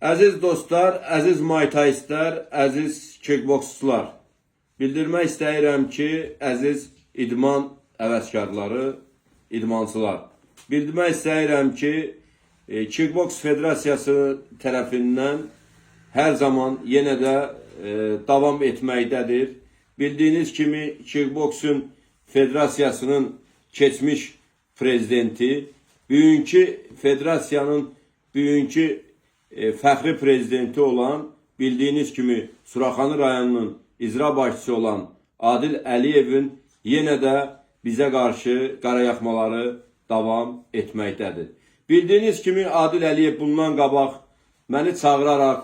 Əziz dostlar, əziz maytaistlər, əziz kickboksçular. Bildirmək istəyirəm ki, əziz idman həvəskarları, idmançılar. Bildirmək istəyirəm ki, Kickboks Federasiyası tərəfindən hər zaman yenə də davam etməkdədir. Bildiyiniz kimi Kickboksun Federasiyasının keçmiş prezidenti, bugünkü federasiyanın fəxri prezidenti olan, bildiyiniz kimi Suraxanı rayonunun icra başçısı olan Adil Əliyevin yenə də bizə qarşı qarayaxmaları davam etməkdədir. Bildiyiniz kimi Adil Əliyev bundan qabaq məni çağıraraq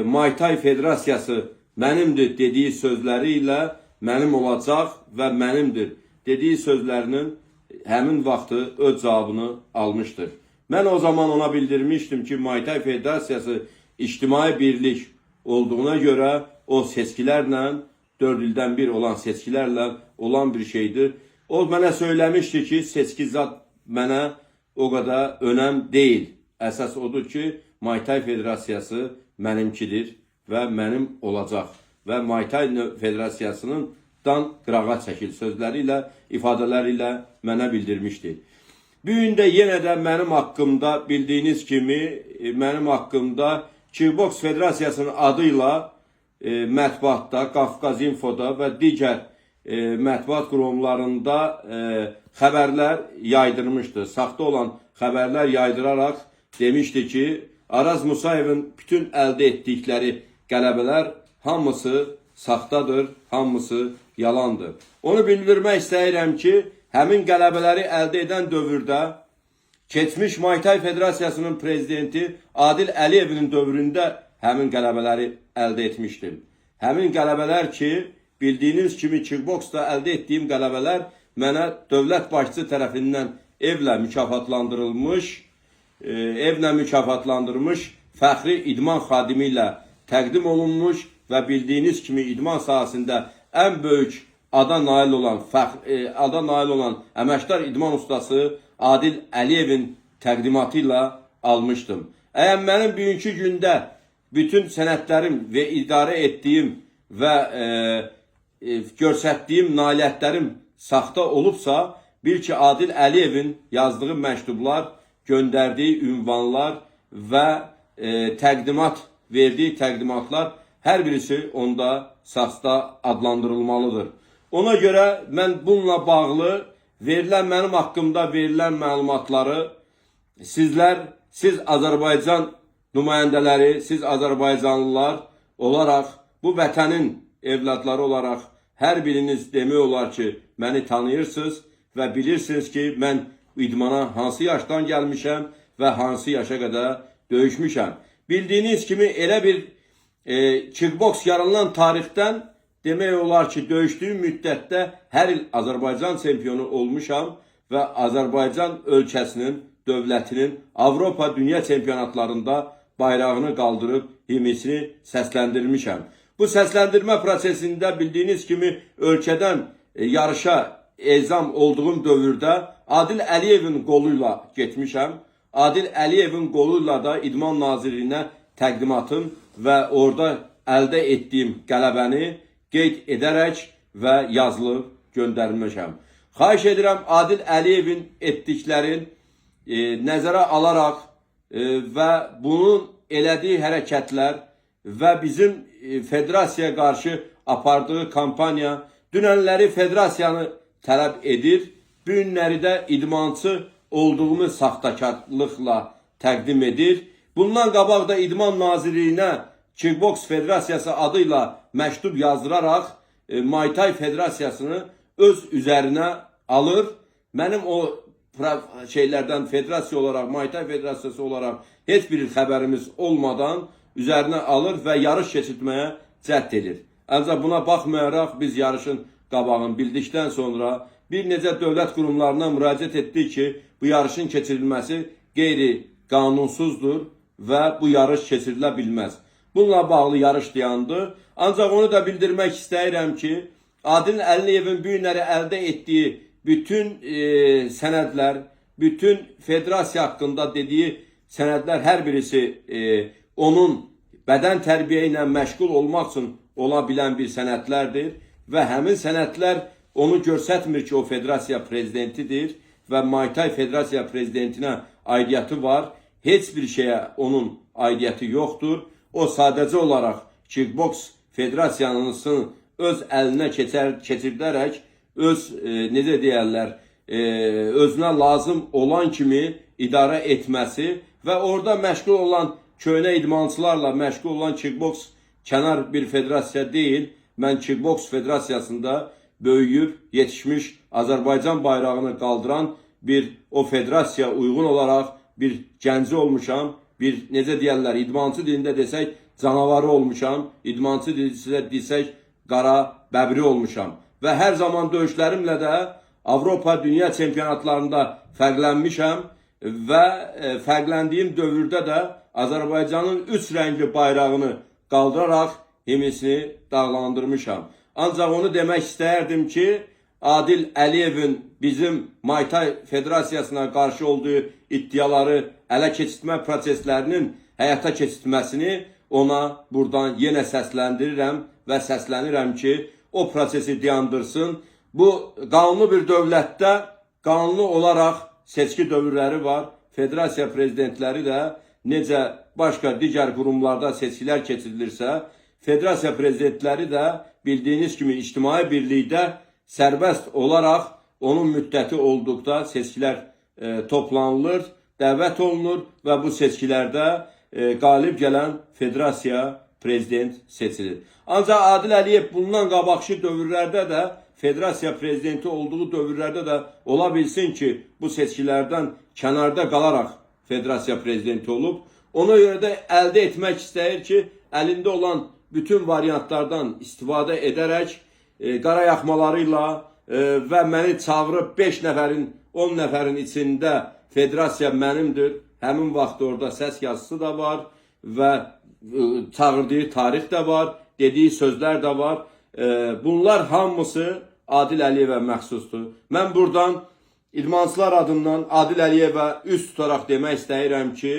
Muay Thai Federasiyası mənimdir dediyi sözləri ilə mənim olacaq və mənimdir dediyi sözlərinin həmin vaxtı öz cavabını almışdır. Mən o zaman ona bildirmişdim ki, Muay Thai Federasiyası ictimai birlik olduğuna görə o seçkilərlə, 4 ildən bir olan seçkilərlə olan bir şeydir. O mənə söyləmişdi ki, seçki zat mənə o qədər önəm deyil. Əsas odur ki, Muay Thai Federasiyası mənimkidir və mənim olacaq. Və Muay Thai Federasiyasının dan qırağa çəkil sözləri ilə, ifadələri ilə mənə bildirmişdi. Bugün də yenə də mənim haqqımda, bildiyiniz kimi, mənim haqqımda Kickboks Federasiyasının adıyla mətbuatda, Qafqaz Infoda və digər mətbuat qurumlarında xəbərlər yaydırmışdı. Saxta olan xəbərlər yaydıraraq demişdi ki, Araz Musayevin bütün əldə etdikləri qələbələr hamısı saxtadır, hamısı yalandır. Onu bildirmək istəyirəm ki, həmin qələbələri əldə edən dövrdə keçmiş Muay Thai Federasiyasının prezidenti Adil Əliyevin dövründə həmin qələbələri əldə etmişdim. Həmin qələbələr ki, bildiyiniz kimi kickboksda əldə etdiyim qələbələr mənə dövlət başçısı tərəfindən evlə mükafatlandırılmış fəxri idman xadimi ilə təqdim olunmuş və bildiyiniz kimi idman sahəsində ən böyük ada nail olan əməkdar idman ustası Adil Əliyevin təqdimatı ilə almışdım. Əgər mənim bugünkü gündə bütün sənədlərim və idarə etdiyim və göstərdiyim nailiyyətlərim saxta olubsa, bil ki, Adil Əliyevin yazdığı məktublar, göndərdiyi ünvanlar və verdiyi təqdimatlar hər birisi onda saxta adlandırılmalıdır. Ona görə mən bununla bağlı mənim haqqımda verilən məlumatları siz Azərbaycan nümayəndələri, siz Azərbaycanlılar olaraq, bu vətənin evladları olaraq hər biriniz demək olar ki, məni tanıyırsınız və bilirsiniz ki, mən idmana hansı yaşdan gəlmişəm və hansı yaşa qədər döyüşmüşəm. Bildiyiniz kimi elə bir kickboks yaranan tarixdən demək olar ki, döyüşdüyüm müddətdə hər il Azərbaycan çempionu olmuşam və Azərbaycan ölkəsinin, dövlətinin Avropa Dünya çempionatlarında bayrağını qaldırıb himnisini səsləndirmişəm. Bu səsləndirmə prosesində bildiyiniz kimi ölkədən yarışa ezam olduğum dövrdə Adil Əliyevin qoluyla getmişəm. Adil Əliyevin qoluyla da İdman Nazirliyinə təqdimatım və orada əldə etdiyim qələbəni qeyd edərək və yazılıb göndərmişəm. Xahiş edirəm Adil Əliyevin etdiklərin nəzərə alaraq və bunun elədiyi hərəkətlər və bizim federasiyaya qarşı apardığı kampaniya dünənləri federasiyanı tələb edir, bu günləri də idmançı olduğumu saxtakarlıqla təqdim edir. Bundan qabaq da İdman Nazirliyinə Kickboks Federasiyası adıyla məktub yazdıraraq Muay Thai Federasiyasını öz üzərinə alır. Mənim o şeylərdən federasiya olaraq, Muay Thai Federasiyası olaraq heç bir xəbərimiz olmadan üzərinə alır və yarış keçirtməyə cəhd edir. Ancaq buna baxmayaraq biz yarışın qabağını bildikdən sonra bir necə dövlət qurumlarına müraciət etdik ki, bu yarışın keçirilməsi qeyri-qanunsuzdur və bu yarış keçirilə bilməz. Bununla bağlı yarış dayandı. Ancaq onu da bildirmək istəyirəm ki, Adil Əliyevin bu günləri əldə etdiyi bütün sənədlər, bütün federasiya haqqında dediyi sənədlər hər birisi onun bədən tərbiyə ilə məşğul olmaq üçün ola bilən bir sənədlərdir və həmin sənədlər onu göstərmir ki, o federasiya prezidentidir və Muay Thai Federasiya prezidentinə aidiyyəti var. Heç bir şeyə onun aidiyyəti yoxdur. O sadəcə olaraq Kickboks Federasiyanın öz əlinə keçirdərək öz necə deyərlər, özünə lazım olan kimi idarə etməsi və orada məşğul olan köhnə idmançılarla məşğul olan kickboks kənar bir federasiya deyil. Mən Kickboks Federasiyasında böyüyüb, yetişmiş, Azərbaycan bayrağını qaldıran bir o federasiya uyğun olaraq bir gənci olmuşam. Bir necə deyərlər, idmançı dilində desək canavarı olmuşam, idmançı dilində desək qara bəbri olmuşam. Və hər zaman döyüşlərimlə də Avropa Dünya Çempionatlarında fərqlənmişəm və fərqləndiyim dövrdə də Azərbaycanın 3 rəngli bayrağını qaldıraraq himnisini dağlandırmışam. Ancaq onu demək istəyərdim ki, Adil Əliyevin bizim Muay Thai Federasiyasına qarşı olduğu iddiaları ələ keçirtmə proseslərinin həyata keçirtməsini ona buradan yenə səsləndirirəm və səslənirəm ki, o prosesi dayandırsın. Bu qanunlu bir dövlətdə qanunlu olaraq seçki dövrləri var. Federasiya prezidentləri də necə başqa digər qurumlarda seçkilər keçirilirsə, federasiya prezidentləri də bildiyiniz kimi ictimai birlikdə sərbəst olaraq onun müddəti olduqda seçkilər toplanılır, dəvət olunur və bu seçkilərdə qalib gələn federasiya prezident seçilir. Ancaq Adil Əliyev bundan qabaqki dövrlərdə də federasiya prezidenti olduğu dövrlərdə də ola bilsin ki, bu seçkilərdən kənarda qalaraq federasiya prezidenti olub. Ona görə də əldə etmək istəyir ki, əlində olan bütün variantlardan istifadə edərək qara yaxmalarıyla və məni çağırıb 5 nəfərin, 10 nəfərin içində federasiya mənimdir. Həmin vaxt orada səs yazısı da var və çağırdığı tarix də var, dediyi sözlər də var. Bunlar hamısı Adil Əliyevə məxsusdur. Mən buradan idmançılar adından Adil Əliyevə üst tutaraq demək istəyirəm ki,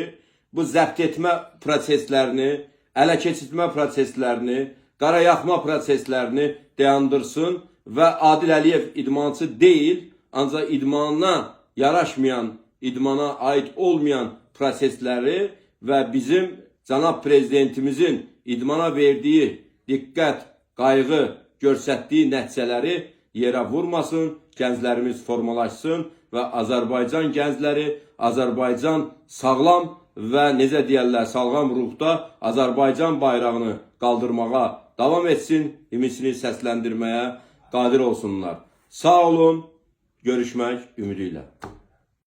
bu zəbt etmə proseslərini, ələ keçirtmə proseslərini, qara yaxma proseslərini dayandırsın və Adil Əliyev idmançı deyil, ancaq idmanına yaraşmayan, idmana aid olmayan prosesləri və bizim cənab prezidentimizin idmana verdiyi diqqət, qayğı, göstərdiyi nəticələri yerə vurmasın, gənclərimiz formalaşsın və Azərbaycan gəncləri, Azərbaycan sağlam və necə deyərlər, sağlam ruhda Azərbaycan bayrağını qaldırmağa davam etsin, himnisini səsləndirməyə qadir olsunlar. Sağ olun, görüşmək ümidi ilə.